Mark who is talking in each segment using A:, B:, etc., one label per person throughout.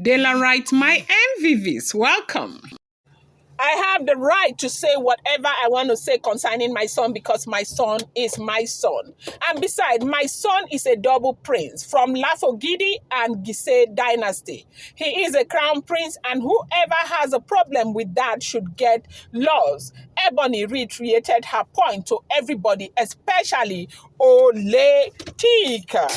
A: Dela writes, my MVVs, welcome. I have the right to say whatever I want to say concerning my son because my son is my son. And besides, my son is a double prince from Lafogidi and Giece Dynasty. He is a crown prince, and whoever has a problem with that should get lost. Ebony reiterated her point to everybody, especially Tika.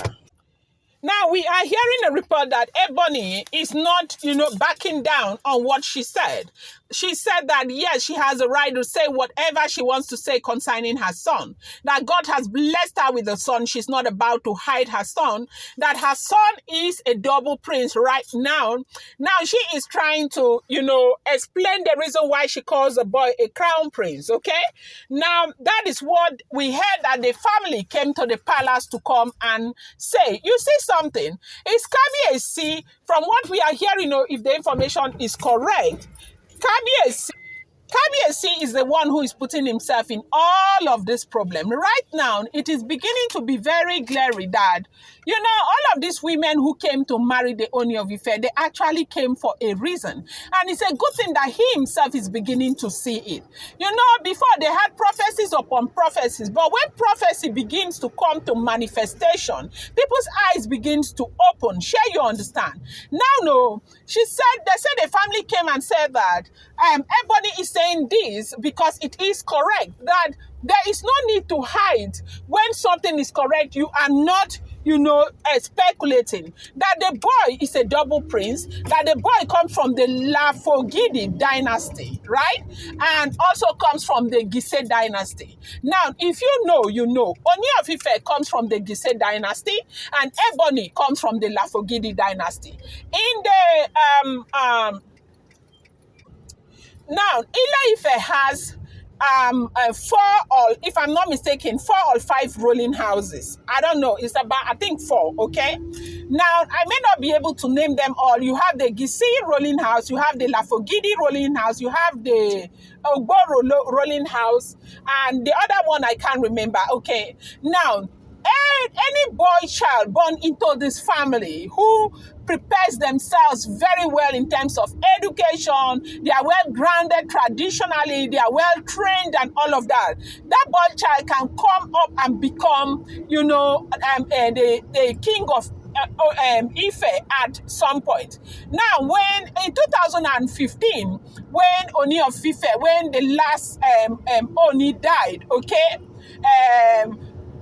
A: Now, we are hearing a report that Ebony is not, backing down on what she said. She said that, yes, she has a right to say whatever she wants to say concerning her son. That God has blessed her with a son. She's not about to hide her son. That her son is a double prince right now. Now, she is trying to, explain the reason why she calls the boy a crown prince, okay? Now, that is what we heard that the family came to the palace to come and say. You see something? It's Kabiyesi, from what we are hearing, if the information is correct, Kabiyesi is the one who is putting himself in all of this problem. Right now, it is beginning to be very glaring that, all of these women who came to marry the Ooni of Ife, they actually came for a reason. And it's a good thing that he himself is beginning to see it. Before they had prophecies upon prophecies, but when prophecy begins to come to manifestation, people's eyes begins to open. Sure, you understand? Now, no, they said the family came and said that Ebony is saying this because it is correct, that there is no need to hide. When something is correct, you are not, speculating. That the boy is a double prince, that the boy comes from the Lafogidi Dynasty, right? And also comes from the Giece Dynasty. Now, if you know, you know. Ooni of Ife comes from the Giece Dynasty, and Ebony comes from the Lafogidi Dynasty. In the now, Ile-Ife has if I'm not mistaken, 4 or 5 rolling houses. I don't know. It's about, I think 4, okay? Now, I may not be able to name them all. You have the Giece rolling house, you have the Lafogidi rolling house, you have the Ogbo rolling house, and the other one I can't remember, okay? Now, any boy child born into this family who prepares themselves very well in terms of education, they are well grounded traditionally, they are well trained and all of that, that boy child can come up and become, the king of Ife at some point. Now, when in 2015, when Ooni of Ife, when the last Ooni died, okay,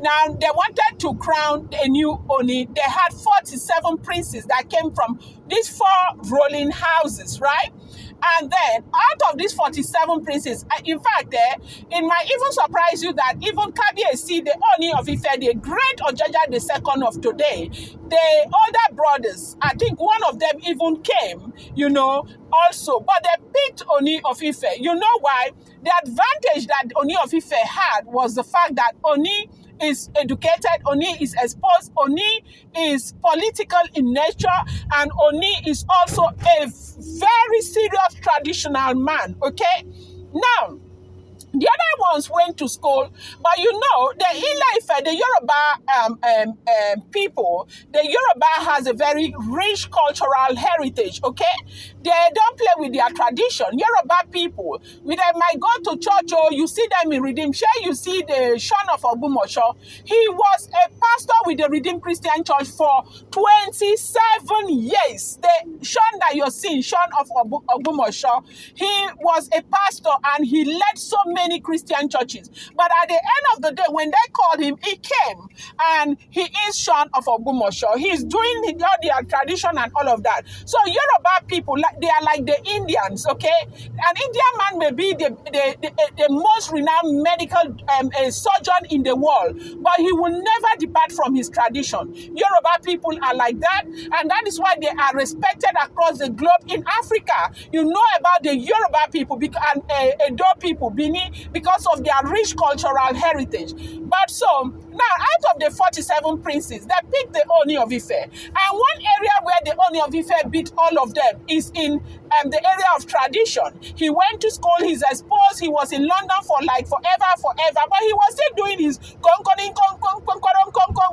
A: now, they wanted to crown a new Ooni. They had 47 princes that came from these 4 rolling houses, right? And then, out of these 47 princes, in fact, it might even surprise you that even Kabiyesi, the Ooni of Ife, the great Ojaja II of today, the older brothers, I think one of them even came, also. But they picked Ooni of Ife. You know why? The advantage that Ooni of Ife had was the fact that Ooni is educated, Ooni is exposed, Ooni is political in nature, and Ooni is also a very serious traditional man, okay? Now, the other ones went to school, but the Ile-Ife, the Yoruba people, the Yoruba has a very rich cultural heritage, okay? They don't play with their tradition. Yoruba people, when they might go to church, you see them in Redeemed. Sure, you see the son of Ogumosho. He was a pastor with the Redeemed Christian Church for 27 years. The son that you're seeing, son of Ogumosho, he was a pastor and he led so many Christian churches. But at the end of the day, when they called him, he came, and he is son of Ogumosho. He's doing all their tradition and all of that. So Yoruba people, they are like the Indians, okay? An Indian man may be the most renowned medical surgeon in the world, but he will never depart from his tradition. Yoruba people are like that, and that is why they are respected across the globe in Africa. You know about the Yoruba people and Edo people, Bini, because of their rich cultural heritage. But so, Now, out of the 47 princes, they picked the Ooni of Ife. And one area where the Ooni of Ife beat all of them is in the area of tradition. He went to school, he's exposed, he was in London for like forever, but he was still doing his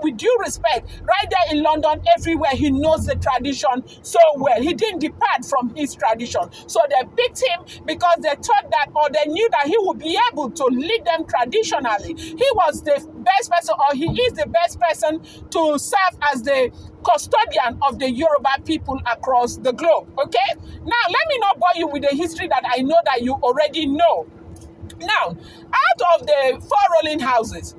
A: with due respect. Right there in London, everywhere, he knows the tradition so well. He didn't depart from his tradition. So they picked him because they thought that, or they knew that he would be able to lead them traditionally. He was the best person, or he is the best person to serve as the custodian of the Yoruba people across the globe. Okay? Now, let me not bore you with the history that I know that you already know. Now, out of the four rolling houses,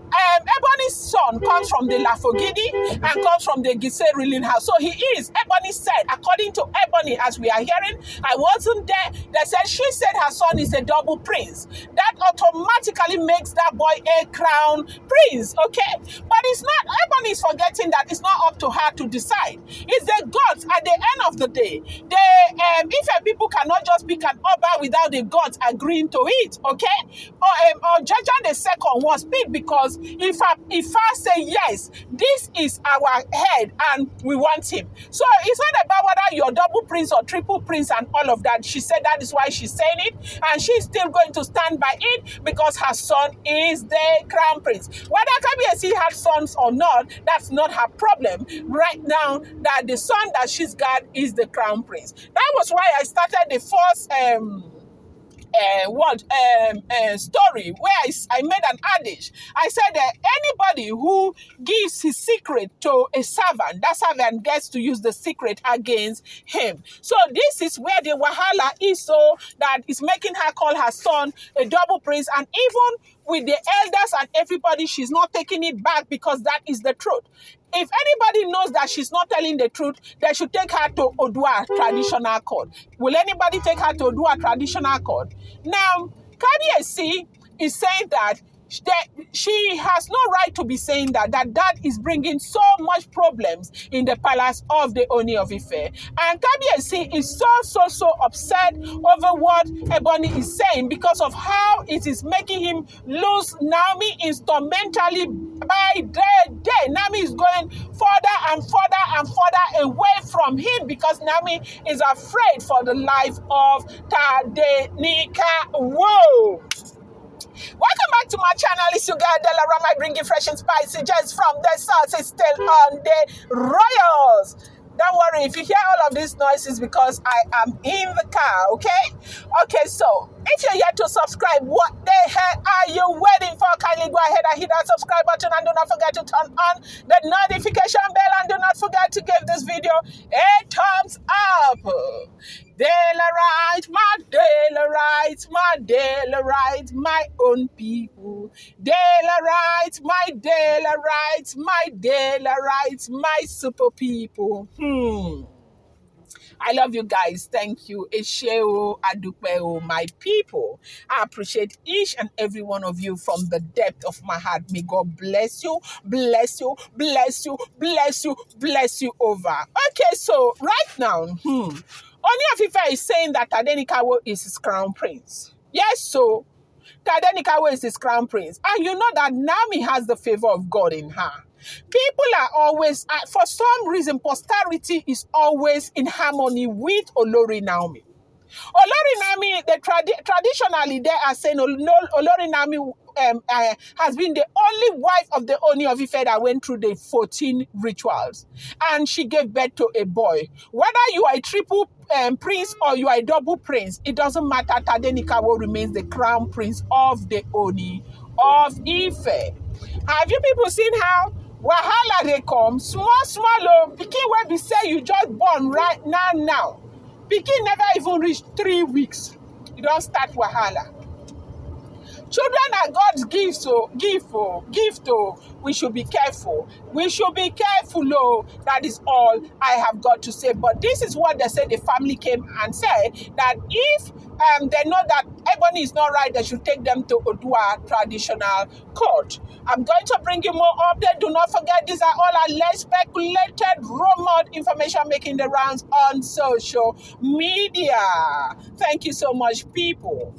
A: Ebony's son comes from the Lafogidi and comes from the Giece ruling house. So he is, Ebony said, according to Ebony, as we are hearing, I wasn't there, they said, she said her son is a double prince. That automatically makes that boy a crown prince, okay? But it's not, Ebony is forgetting that it's not up to her to decide. It's the gods at the end of the day. If people cannot just pick an Oba without the gods agreeing to it, okay? Or Jaja the second was picked because if I say yes, this is our head and we want him. So it's not about whether you're double prince or triple prince and all of that. She said that is why she's saying it, and she's still going to stand by it because her son is the crown prince. Whether Kabiyesi had sons or not, that's not her problem. Right now, that the son that she's got is the crown prince. That was why I started the first story where I made an adage. I said that anybody who gives his secret to a servant, that servant gets to use the secret against him. So this is where the wahala is, so that is making her call her son a double prince, and even with the elders and everybody, she's not taking it back because that is the truth. If anybody knows that she's not telling the truth, they should take her to Odua traditional court. Will anybody take her to Odua traditional court? Now, Kabiyesi is saying that she has no right to be saying that is bringing so much problems in the palace of the Ooni of Ife. And Kabiyesi is so upset over what Ebony is saying because of how it is making him lose Naomi instrumentally by the day. Naomi is going further and further away from him because Naomi is afraid for the life of Tadenika. Whoa! Welcome back to my channel. It's your girl Delara. I bring you fresh and spicy just from the source. It's still on the Royals. Don't worry, if you hear all of these noises because I am in the car, okay? Okay, so if you're yet to subscribe, what the hell are you waiting for? Kindly go ahead and hit that subscribe button and do not forget to turn on the notification bell and do not forget to give this video a thumbs up. Delarite, my own people. Delarite, my super people. I love you guys. Thank you. Esheo Adupeo, my people. I appreciate each and every one of you from the depth of my heart. May God bless you, bless you, bless you, bless you, bless you over. Okay, so right now, Ooni of Ife is saying that Tadenikawo is his crown prince. Yes, so Tadenikawo is his crown prince. And you know that Naomi has the favor of God in her. People are always, for some reason, posterity is always in harmony with Olori Naomi. Olori Naomi, traditionally they are saying Olori Naomi has been the only wife of the Ooni of Ife that went through the 14 rituals. And she gave birth to a boy. Whether you are a triple prince or you are a double prince, it doesn't matter. Tadenikawo remains the crown prince of the Ooni of Ife. Have you people seen how wahala they come? Small, pikin wey be say you just born right now. Pikin never even reach 3 weeks. You don't start wahala. Children are God's gifts, so gift. We should be careful. We should be careful, oh. That is all I have got to say. But this is what they said. The family came and said that if they know that Ebony is not right, they should take them to Odua traditional court. I'm going to bring you more updates. Do not forget, these are all alleged, speculated, rumored information making the rounds on social media. Thank you so much, people.